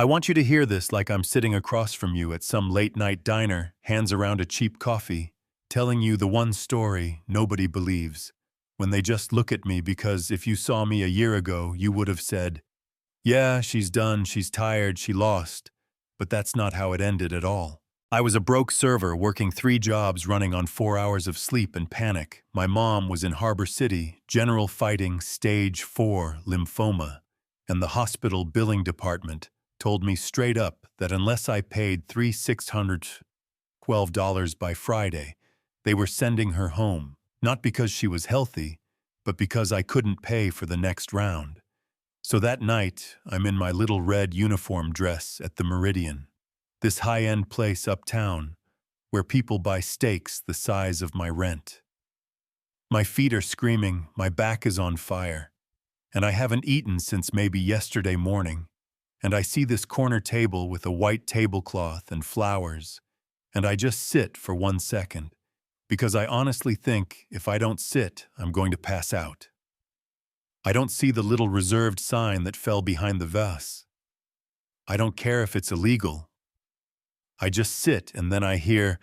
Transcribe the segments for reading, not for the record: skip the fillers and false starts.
I want you to hear this like I'm sitting across from you at some late-night diner, hands around a cheap coffee, telling you the one story nobody believes, when they just look at me because if you saw me a year ago, you would have said, "Yeah, she's done, she's tired, she lost." But that's not how it ended at all. I was a broke server working 3 jobs running on 4 hours of sleep and panic. My mom was in Harbor City, general fighting stage 4 lymphoma, and the hospital billing department told me straight up that unless I paid $3,612 by Friday, they were sending her home, not because she was healthy, but because I couldn't pay for the next round. So that night, I'm in my little red uniform dress at the Meridian, this high-end place uptown, where people buy steaks the size of my rent. My feet are screaming, my back is on fire, and I haven't eaten since maybe yesterday morning, and I see this corner table with a white tablecloth and flowers, and I just sit for 1 second, because I honestly think if I don't sit, I'm going to pass out. I don't see the little reserved sign that fell behind the vase. I don't care if it's illegal. I just sit and then I hear,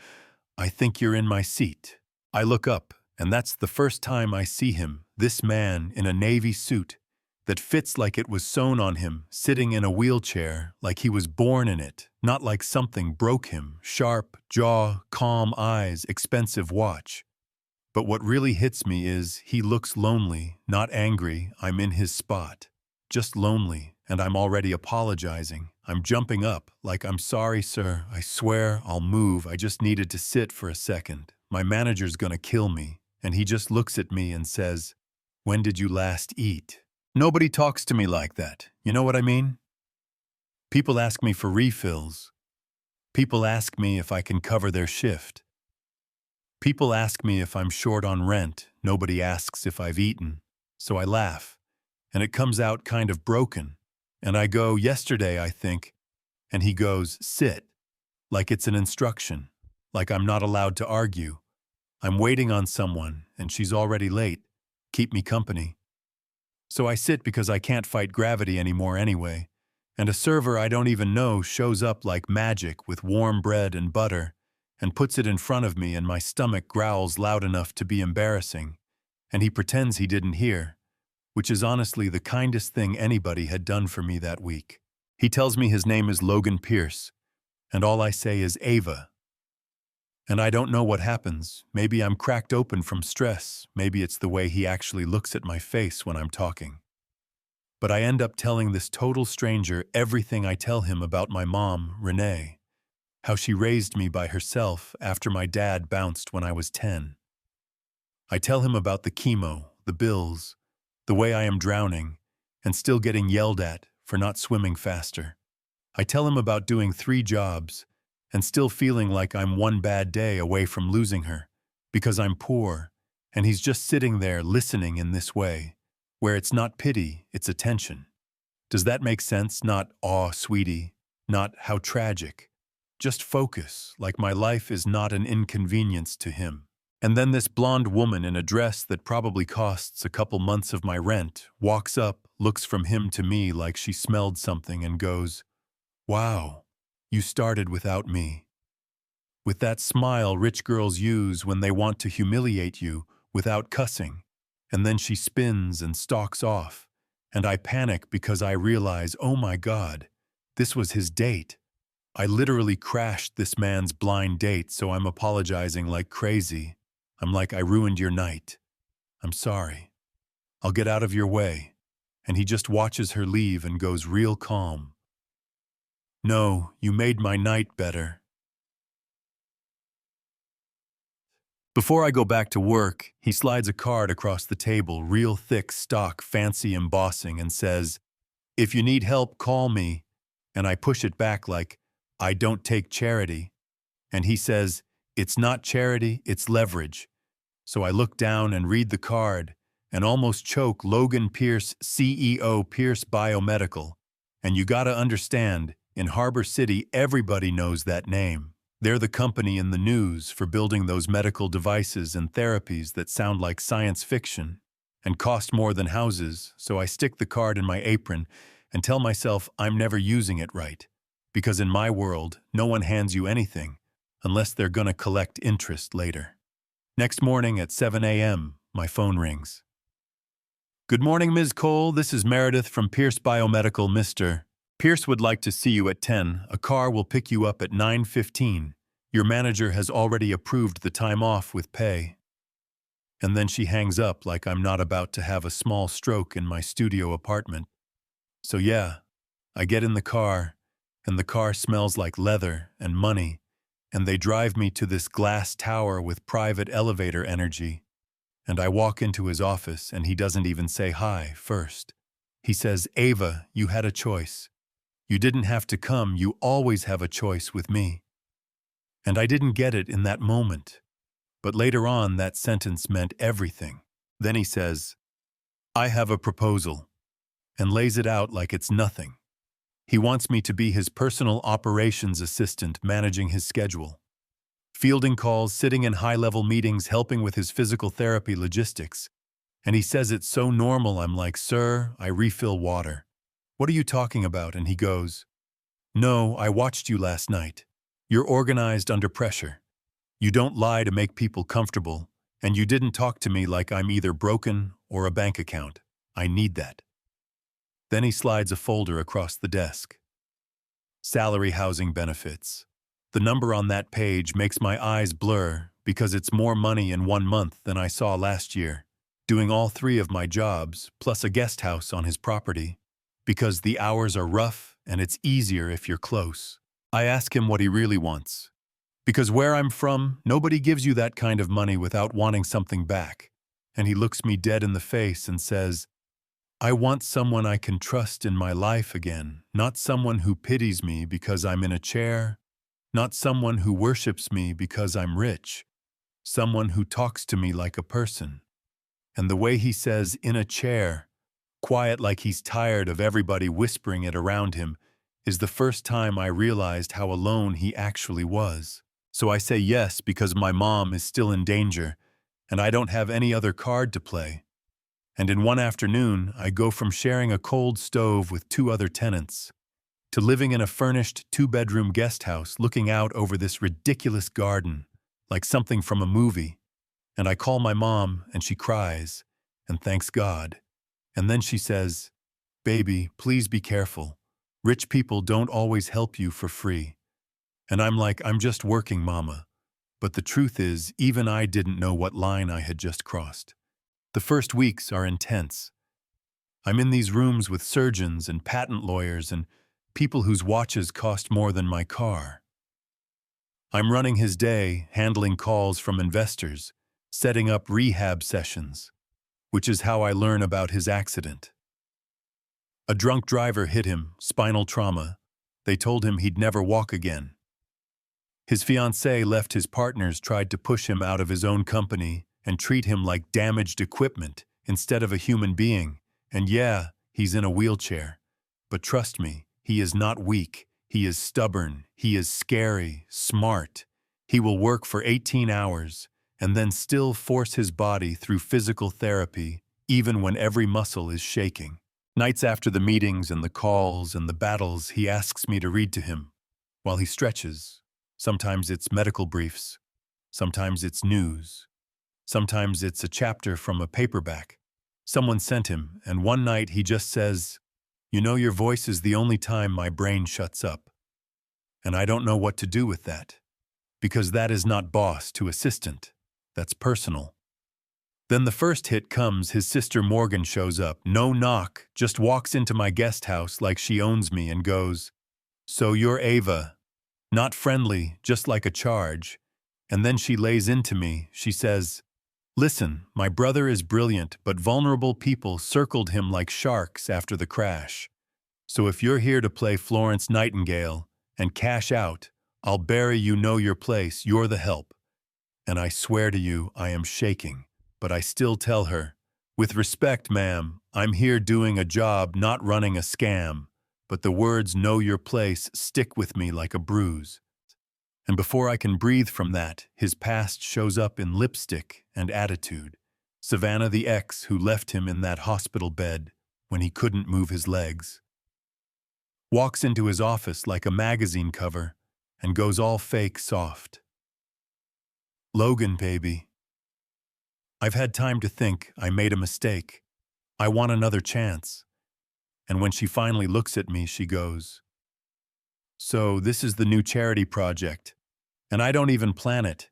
"I think you're in my seat." I look up, and that's the first time I see him, this man in a navy suit that fits like it was sewn on him, sitting in a wheelchair like he was born in it, not like something broke him, sharp jaw, calm eyes, expensive watch. But what really hits me is he looks lonely, not angry. I'm in his spot. Just lonely, and I'm already apologizing. I'm jumping up, like, "I'm sorry, sir. I swear I'll move. I just needed to sit for a second. My manager's gonna kill me." And he just looks at me and says, "When did you last eat?" Nobody talks to me like that. You know what I mean? People ask me for refills. People ask me if I can cover their shift. People ask me if I'm short on rent. Nobody asks if I've eaten. So I laugh, and it comes out kind of broken. And I go, "Yesterday, I think." And he goes, "Sit." Like it's an instruction. Like I'm not allowed to argue. I'm waiting on someone, and she's already late. Keep me company. So I sit because I can't fight gravity anymore anyway. And a server I don't even know shows up like magic with warm bread and butter and puts it in front of me, and my stomach growls loud enough to be embarrassing. And he pretends he didn't hear, which is honestly the kindest thing anybody had done for me that week. He tells me his name is Logan Pierce, and all I say is Ava. And I don't know what happens. Maybe I'm cracked open from stress. Maybe it's the way he actually looks at my face when I'm talking. But I end up telling this total stranger everything I tell him about my mom, Renee, how she raised me by herself after my dad bounced when I was 10. I tell him about the chemo, the bills, the way I am drowning, and still getting yelled at for not swimming faster. I tell him about doing 3 jobs, and still feeling like I'm one bad day away from losing her, because I'm poor, and he's just sitting there listening in this way, where it's not pity, it's attention. Does that make sense? Not, "Aw, sweetie," not, "How tragic." Just focus, like my life is not an inconvenience to him. And then this blonde woman in a dress that probably costs a couple months of my rent walks up, looks from him to me like she smelled something and goes, "Wow. You started without me." With that smile rich girls use when they want to humiliate you without cussing. And then she spins and stalks off. And I panic because I realize, oh my God, this was his date. I literally crashed this man's blind date, so I'm apologizing like crazy. I'm like, "I ruined your night. I'm sorry. I'll get out of your way." And he just watches her leave and goes real calm. "No, you made my night better." Before I go back to work, he slides a card across the table, real thick stock, fancy embossing, and says, "If you need help, call me." And I push it back like, "I don't take charity." And he says, "It's not charity, it's leverage." So I look down and read the card and almost choke. Logan Pierce, CEO, Pierce Biomedical. And you gotta understand, in Harbor City, everybody knows that name. They're the company in the news for building those medical devices and therapies that sound like science fiction and cost more than houses, so I stick the card in my apron and tell myself I'm never using it right. Because in my world, no one hands you anything unless they're gonna collect interest later. Next morning at 7 a.m., my phone rings. Good morning, Ms. Cole. This is Meredith from Pierce Biomedical, Mr. Pierce would like to see you at 10. A car will pick you up at 9:15. Your manager has already approved the time off with pay. And then she hangs up like I'm not about to have a small stroke in my studio apartment. So yeah, I get in the car, and the car smells like leather and money, and they drive me to this glass tower with private elevator energy. And I walk into his office, and he doesn't even say hi first. He says, Ava, you had a choice. You didn't have to come, you always have a choice with me. And I didn't get it in that moment. But later on, that sentence meant everything. Then he says, I have a proposal, and lays it out like it's nothing. He wants me to be his personal operations assistant, managing his schedule, fielding calls, sitting in high-level meetings, helping with his physical therapy logistics. And he says it's so normal, I'm like, sir, I refill water. What are you talking about? And he goes, no, I watched you last night. You're organized under pressure. You don't lie to make people comfortable, and you didn't talk to me like I'm either broken or a bank account. I need that. Then he slides a folder across the desk. Salary, housing, benefits. The number on that page makes my eyes blur because it's more money in 1 month than I saw last year, doing all 3 of my jobs, plus a guest house on his property, because the hours are rough and it's easier if you're close. I ask him what he really wants. Because where I'm from, nobody gives you that kind of money without wanting something back. And he looks me dead in the face and says, I want someone I can trust in my life again, not someone who pities me because I'm in a chair, not someone who worships me because I'm rich, someone who talks to me like a person. And the way he says, in a chair, quiet like he's tired of everybody whispering it around him, is the first time I realized how alone he actually was. So I say yes because my mom is still in danger, and I don't have any other card to play. And in one afternoon, I go from sharing a cold stove with 2 other tenants to living in a furnished 2-bedroom guest house looking out over this ridiculous garden, like something from a movie. And I call my mom, and she cries, and thanks God. And then she says, baby, please be careful. Rich people don't always help you for free. And I'm like, I'm just working, mama. But the truth is, even I didn't know what line I had just crossed. The first weeks are intense. I'm in these rooms with surgeons and patent lawyers and people whose watches cost more than my car. I'm running his day, handling calls from investors, setting up rehab sessions, which is how I learn about his accident. A drunk driver hit him, spinal trauma. They told him he'd never walk again. His fiancée left his partners, tried to push him out of his own company and treat him like damaged equipment instead of a human being. And yeah, he's in a wheelchair. But trust me, he is not weak. He is stubborn. He is scary, smart. He will work for 18 hours and then still force his body through physical therapy, even when every muscle is shaking. Nights after the meetings and the calls and the battles, he asks me to read to him while he stretches. Sometimes it's medical briefs. Sometimes it's news. Sometimes it's a chapter from a paperback someone sent him, and one night he just says, you know, your voice is the only time my brain shuts up. And I don't know what to do with that. Because that is not boss to assistant. That's personal. Then the first hit comes, his sister Morgan shows up, no knock, just walks into my guest house like she owns me and goes, so you're Ava. Not friendly, just like a charge. And then she lays into me. She says, listen, my brother is brilliant, but vulnerable people circled him like sharks after the crash. So if you're here to play Florence Nightingale and cash out, I'll bury you, know your place, you're the help. And I swear to you, I am shaking, but I still tell her, with respect, ma'am, I'm here doing a job, not running a scam. But the words know your place stick with me like a bruise. And before I can breathe from that, his past shows up in lipstick and attitude. Savannah, the ex who left him in that hospital bed when he couldn't move his legs. walks into his office like a magazine cover, and goes all fake soft. "Logan, baby. I've had time to think. I made a mistake. I want another chance." And when she finally looks at me, she goes, "So this is the new charity project, and I don't even plan it.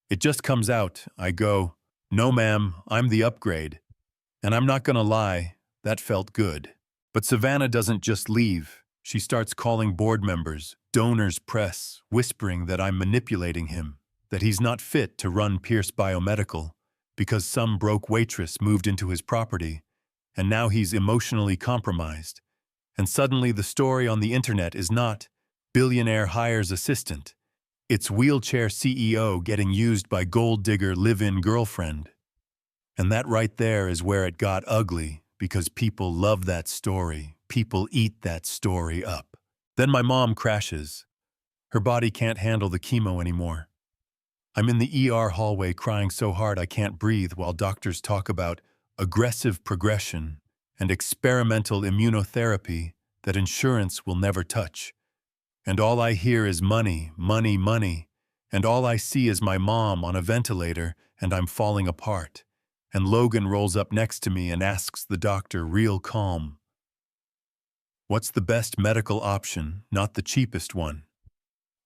It just comes out." I go, "No, ma'am, I'm the upgrade." And I'm not gonna lie, that felt good. But Savannah doesn't just leave. She starts calling board members, donors, press, whispering that I'm manipulating him, that he's not fit to run Pierce Biomedical because some broke waitress moved into his property, and now he's emotionally compromised. And suddenly the story on the internet is not billionaire hires assistant. It's wheelchair CEO getting used by gold digger live-in girlfriend. And that right there is where it got ugly, because people love that story. People eat that story up. Then my mom crashes. Her body can't handle the chemo anymore. I'm in the ER hallway crying so hard I can't breathe while doctors talk about aggressive progression and experimental immunotherapy that insurance will never touch. And all I hear is money, money, money. And all I see is my mom on a ventilator, and I'm falling apart. And Logan rolls up next to me and asks the doctor real calm, "What's the best medical option, not the cheapest one?"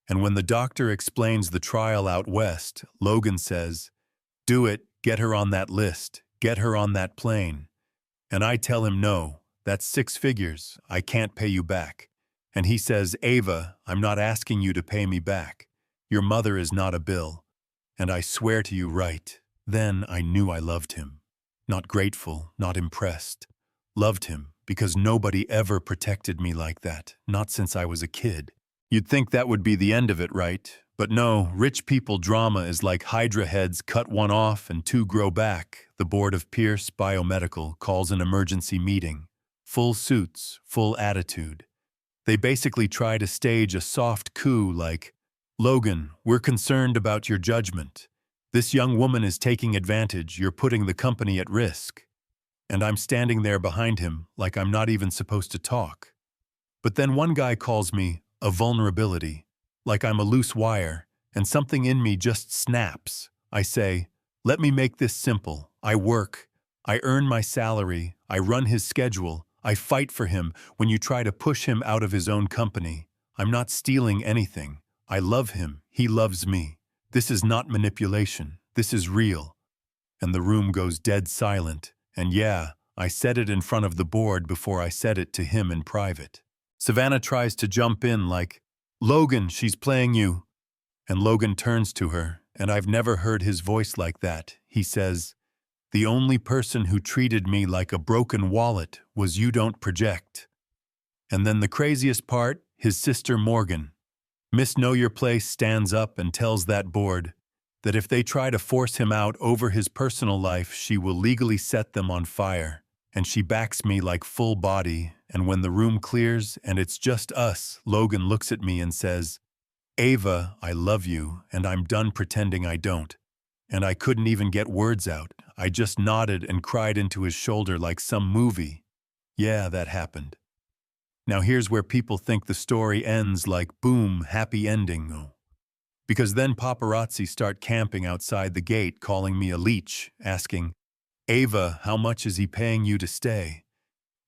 And when the doctor explains the trial out west, Logan says, "Do it, get her on that list, get her on that plane." And I tell him, "No, that's 6 figures, I can't pay you back." And he says, "Ava, I'm not asking you to pay me back. Your mother is not a bill." And I swear to you, right then I knew I loved him. Not grateful, not impressed. Loved him because nobody ever protected me like that, not since I was a kid. You'd think that would be the end of it, right? But no, rich people drama is like Hydra heads, cut one off and two grow back. The board of Pierce Biomedical calls an emergency meeting. Full suits, full attitude. They basically try to stage a soft coup like, "Logan, we're concerned about your judgment. This young woman is taking advantage. You're putting the company at risk." And I'm standing there behind him like I'm not even supposed to talk. But then one guy calls me a vulnerability, like I'm a loose wire, and something in me just snaps. I say, "Let me make this simple. I work. I earn my salary. I run his schedule. I fight for him when you try to push him out of his own company. I'm not stealing anything. I love him. He loves me. This is not manipulation. This is real." And the room goes dead silent. And yeah, I said it in front of the board before I said it to him in private. Savannah tries to jump in like, "Logan, she's playing you." And Logan turns to her, and I've never heard his voice like that. He says, "The only person who treated me like a broken wallet was you. Don't project." And then the craziest part, his sister Morgan, Miss Know Your Place, stands up and tells that board that if they try to force him out over his personal life, she will legally set them on fire. And she backs me like full body, and when the room clears and it's just us, Logan looks at me and says, "Ava, I love you, and I'm done pretending I don't." And I couldn't even get words out. I just nodded and cried into his shoulder like some movie. Yeah, that happened. Now here's where people think the story ends like boom, happy ending. Because then paparazzi start camping outside the gate calling me a leech, asking, "Ava, how much is he paying you to stay?"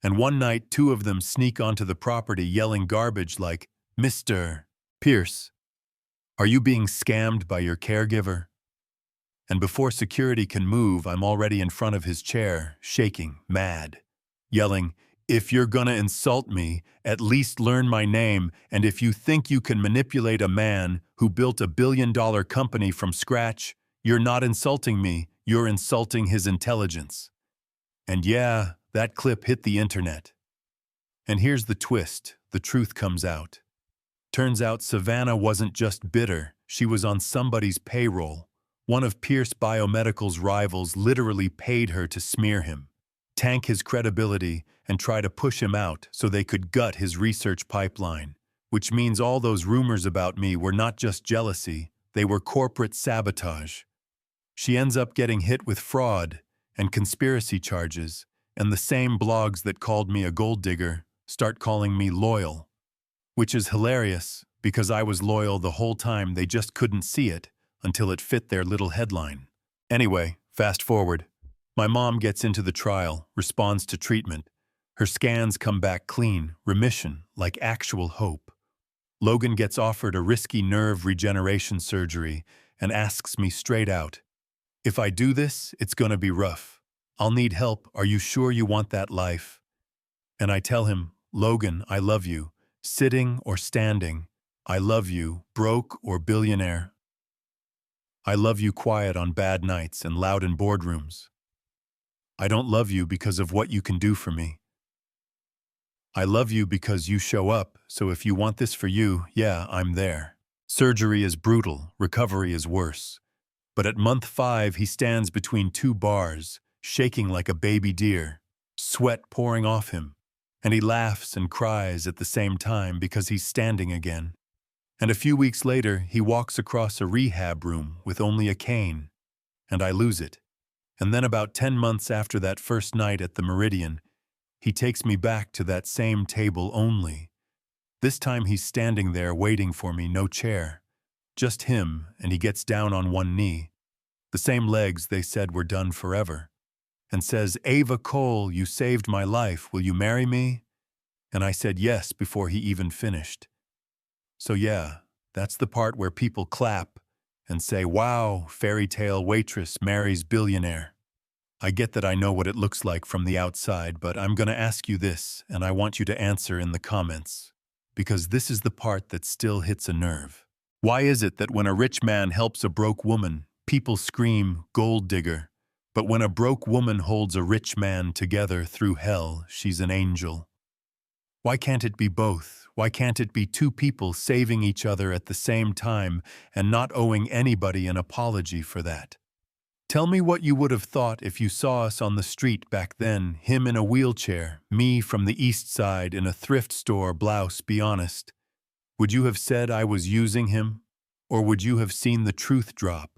And one night, two of them sneak onto the property yelling garbage like, "Mr. Pierce, are you being scammed by your caregiver?" And before security can move, I'm already in front of his chair, shaking, mad, yelling, "If you're gonna insult me, at least learn my name, and if you think you can manipulate a man who built a billion-dollar company from scratch, you're not insulting me, you're insulting his intelligence." And yeah, that clip hit the internet. And here's the twist, the truth comes out. Turns out Savannah wasn't just bitter, she was on somebody's payroll. One of Pierce Biomedical's rivals literally paid her to smear him, tank his credibility, and try to push him out so they could gut his research pipeline. Which means all those rumors about me were not just jealousy, they were corporate sabotage. She ends up getting hit with fraud and conspiracy charges, and the same blogs that called me a gold digger start calling me loyal. Which is hilarious, because I was loyal the whole time, they just couldn't see it until it fit their little headline. Anyway, fast forward. My mom gets into the trial, responds to treatment. Her scans come back clean, remission, like actual hope. Logan gets offered a risky nerve regeneration surgery and asks me straight out, "If I do this, it's gonna be rough. I'll need help. Are you sure you want that life?" And I tell him, "Logan, I love you. Sitting or standing. I love you, broke or billionaire. I love you quiet on bad nights and loud in boardrooms. I don't love you because of what you can do for me. I love you because you show up, so if you want this for you, yeah, I'm there." Surgery is brutal, recovery is worse. But at month 5, he stands between 2 bars, shaking like a baby deer, sweat pouring off him, and he laughs and cries at the same time because he's standing again. And a few weeks later, he walks across a rehab room with only a cane, and I lose it. And then about 10 months after that first night at the Meridian, he takes me back to that same table only. This time he's standing there waiting for me, no chair. Just him, and he gets down on one knee. The same legs they said were done forever. And says, "Ava Cole, you saved my life. Will you marry me?" And I said yes before he even finished. So yeah, that's the part where people clap and say, "Wow, fairy tale waitress marries billionaire." I get that I know what it looks like from the outside, but I'm going to ask you this, and I want you to answer in the comments, because this is the part that still hits a nerve. Why is it that when a rich man helps a broke woman, people scream, "Gold digger," but when a broke woman holds a rich man together through hell, she's an angel? Why can't it be both? Why can't it be 2 people saving each other at the same time and not owing anybody an apology for that? Tell me what you would have thought if you saw us on the street back then, him in a wheelchair, me from the east side in a thrift store blouse, be honest. Would you have said I was using him? Or would you have seen the truth drop?